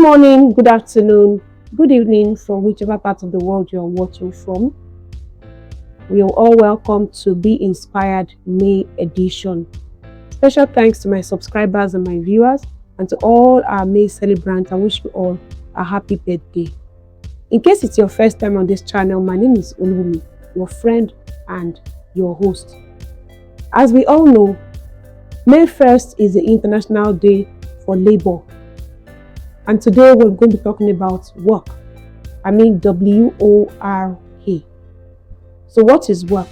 morning, good afternoon, good evening from whichever part of the world you're watching from. We are all welcome to Be Inspired May edition. Special thanks to my subscribers and my viewers, and to all our May celebrants. I wish you all a happy birthday. In case it's your first time on this channel, my name is Olubunmi, your friend and your host. As we all know, May 1st is the International Day for Labor. And today we're going to be talking about work. I mean W-O-R-K. So what is work?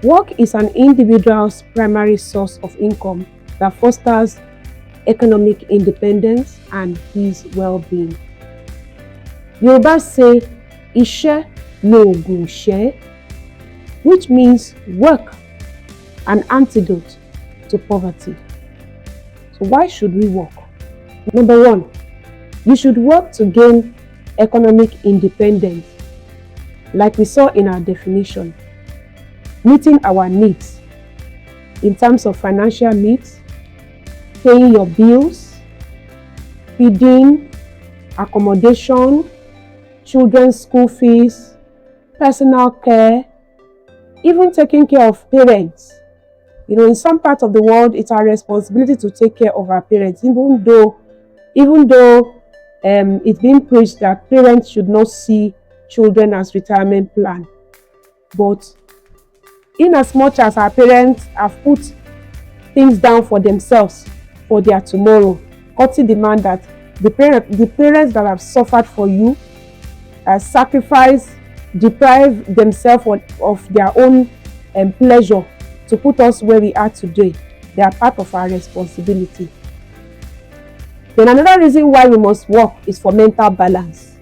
Work is an individual's primary source of income that fosters economic independence and his well-being. Yoruba say, Ishe logun she, which means work, an antidote to poverty. So why should we work? Number one, you should work to gain economic independence, like we saw in our definition, meeting our needs in terms of financial needs, paying your bills, feeding, accommodation, children's school fees, personal care, even taking care of parents. You know, in some parts of the world, it's our responsibility to take care of our parents, even though it's been preached that parents should not see children as retirement plan. But in as much as our parents have put things down for themselves for their tomorrow, Koti demand that the parents that have suffered for you, sacrifice, deprive themselves of their own pleasure to put us where we are today. They are part of our responsibility. Then another reason why we must work is for mental balance.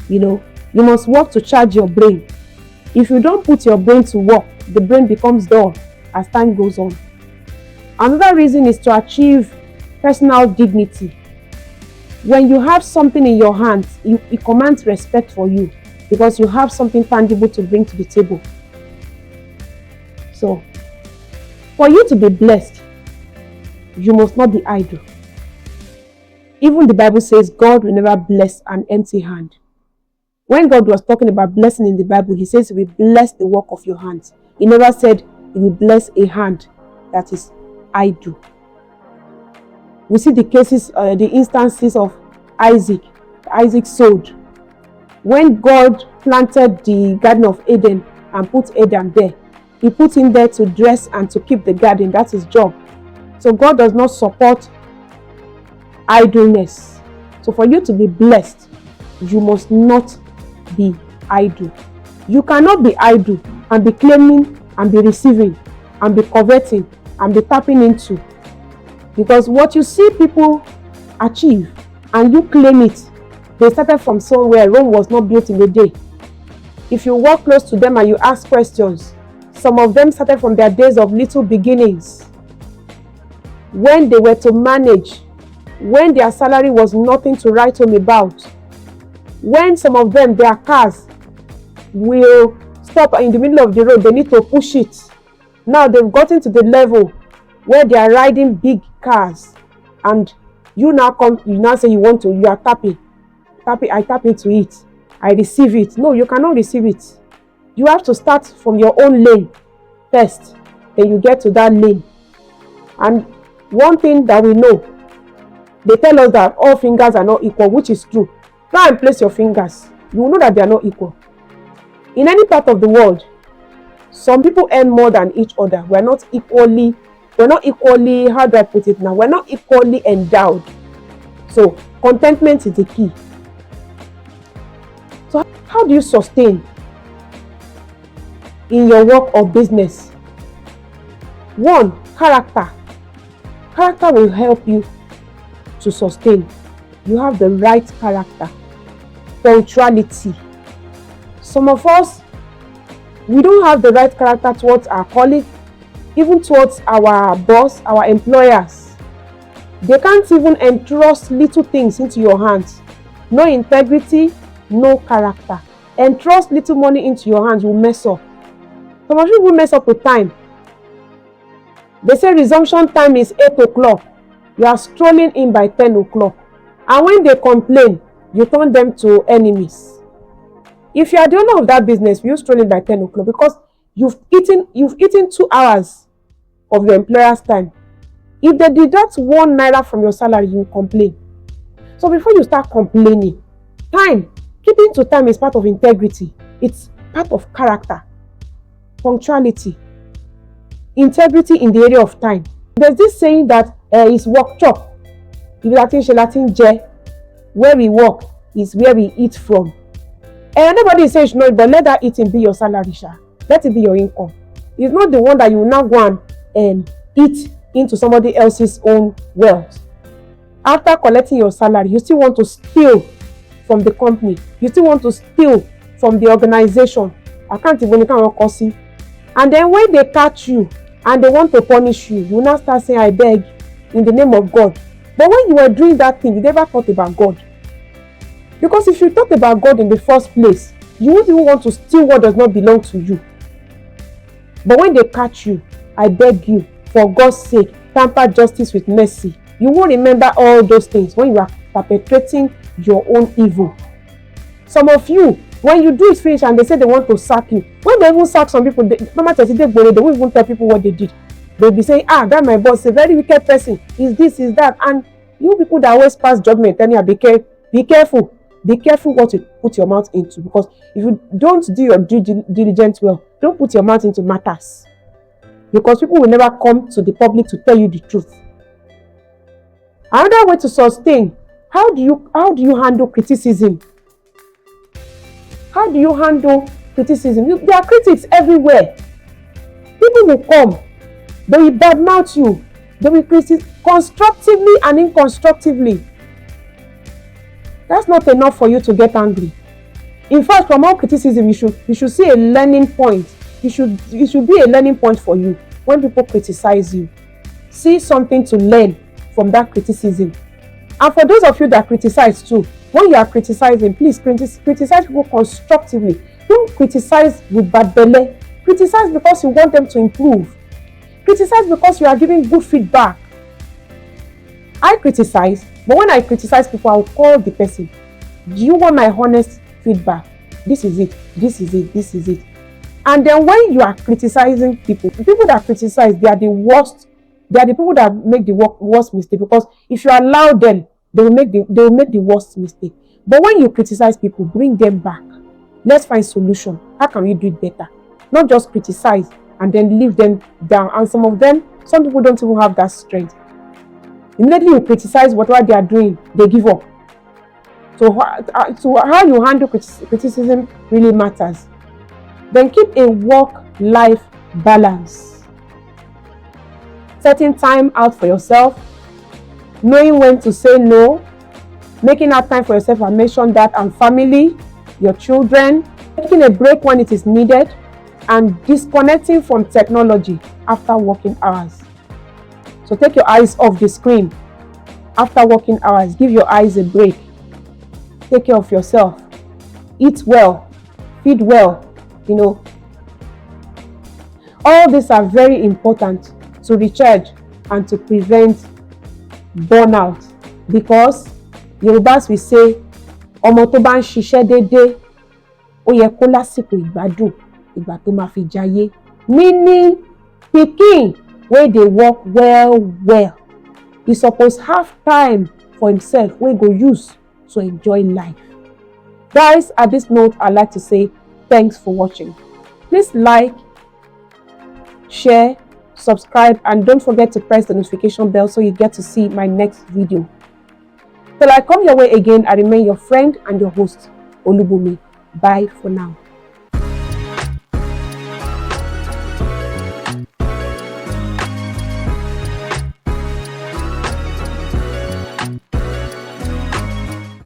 You know, you must work to charge your brain. If you don't put your brain to work, the brain becomes dull as time goes on. Another reason is to achieve personal dignity. When you have something in your hands, it commands respect for you because you have something tangible to bring to the table. So, for you to be blessed, you must not be idle. Even the Bible says God will never bless an empty hand. When God was talking about blessing in the Bible, he says he will bless the work of your hands. He never said he will bless a hand that is idle. We see the cases, the instances of Isaac. Isaac sowed. When God planted the Garden of Eden and put Adam there, he put him there to dress and to keep the garden. That's his job. So God does not support idleness. So for you to be blessed, you must not be idle. You cannot be idle and be claiming and be receiving and be coveting and be tapping into. Because what you see people achieve and you claim it, they started from somewhere. Rome was not built in a day. If you walk close to them and you ask questions, some of them started from their days of little beginnings. When they were to manage, when their salary was nothing to write home about, when some of them, their cars will stop in the middle of the road, they need to push it. Now they've gotten to the level where they are riding big cars, and you now say you are tapping, I tap into it, I receive it. No, you cannot receive it. You have to start from your own lane first, then you get to that lane. And one thing that we know, they tell us that all fingers are not equal, which is true. Try and place your fingers. You will know that they are not equal. In any part of the world, some people earn more than each other. We're not equally, how do I put it now? We're not equally endowed. So contentment is the key. So how do you sustain in your work or business? One, character. Character will help you to sustain. You have the right character. Punctuality. Some of us, we don't have the right character towards our colleague, even towards our boss, our employers. They can't even entrust little things into your hands. No integrity, no character. Entrust little money into your hands, you mess up. Some of you will mess up with time. They say resumption time is 8 o'clock. You are strolling in by 10 o'clock. And when they complain, you turn them to enemies. If you are the owner of that business, you stroll in by 10 o'clock because you've eaten 2 hours of your employer's time. If they deduct 1 naira from your salary, you complain. So before you start complaining, keeping to time is part of integrity. It's part of character, punctuality, integrity in the area of time. There's this saying that it's work chop. Where we work is where we eat from. And nobody says no, but let that eating be your salary, sha. Let it be your income. It's not the one that you will now go and eat into somebody else's own wealth. After collecting your salary, you still want to steal from the company. You still want to steal from the organization. And then when they catch you and they want to punish you, you now start saying, I beg, in the name of God. But when you were doing that thing, you never thought about God. Because if you thought about God in the first place, you wouldn't even want to steal what does not belong to you. But when they catch you, I beg you, for God's sake, tamper justice with mercy. You won't remember all those things when you are perpetrating your own evil. Some of you, when you do it finish and they say they want to sack you, when they even sack some people, they won't even tell people what they did. They'll be saying, that my boss is a very wicked person. Is this, is that. And you people that always pass judgment, tell you, be careful. Be careful what you put your mouth into, because if you don't do your due diligence well, don't put your mouth into matters, because people will never come to the public to tell you the truth. Another way to sustain, how do you handle criticism? How do you handle criticism? There are critics everywhere. People will come, they will badmouth you, they will criticize constructively and inconstructively. That's not enough for you to get angry. In fact, from all criticism, you should see a learning point. It should be a learning point for you. When people criticize you, see something to learn from that criticism. And for those of you that criticize too, when you are criticizing, please criticize people constructively. Don't criticize with bad belly. Criticize because you want them to improve. Criticize because you are giving good feedback. I criticize, but when I criticize people, I will call the person. Do you want my honest feedback? This is it. This is it. This is it. And then when you are criticizing people, the people that criticize, they are the worst. They are the people that make the worst mistake, because if you allow them, they will make the worst mistake. But when you criticize people, bring them back. Let's find solution. How can we do it better? Not just criticize and then leave them down. And some people don't even have that strength. Immediately you criticize whatever they are doing, they give up. So how you handle criticism really matters. Then keep a work-life balance. Setting time out for yourself, knowing when to say no, making out time for yourself, I mentioned that, and family, your children, taking a break when it is needed, and disconnecting from technology after working hours. So take your eyes off the screen after working hours. Give your eyes a break. Take care of yourself. Eat well. Feed well. All these are very important to recharge and to prevent burnout, because Yorùbás will say, ọmọ tó bá ń ṣiṣẹ́ déédéé, ó yẹ kó lásìkò ìgbádùn ìgbà tó máa fi jayé. Meaning, pikin wey dey work well, he suppose have time for himself wey go use to enjoy life. Guys, at this note, I'd like to say thanks for watching. Please like, share, subscribe, and don't forget to press the notification bell so you get to see my next video. Till I come your way again, I remain your friend and your host, Olubunmi. Bye for now.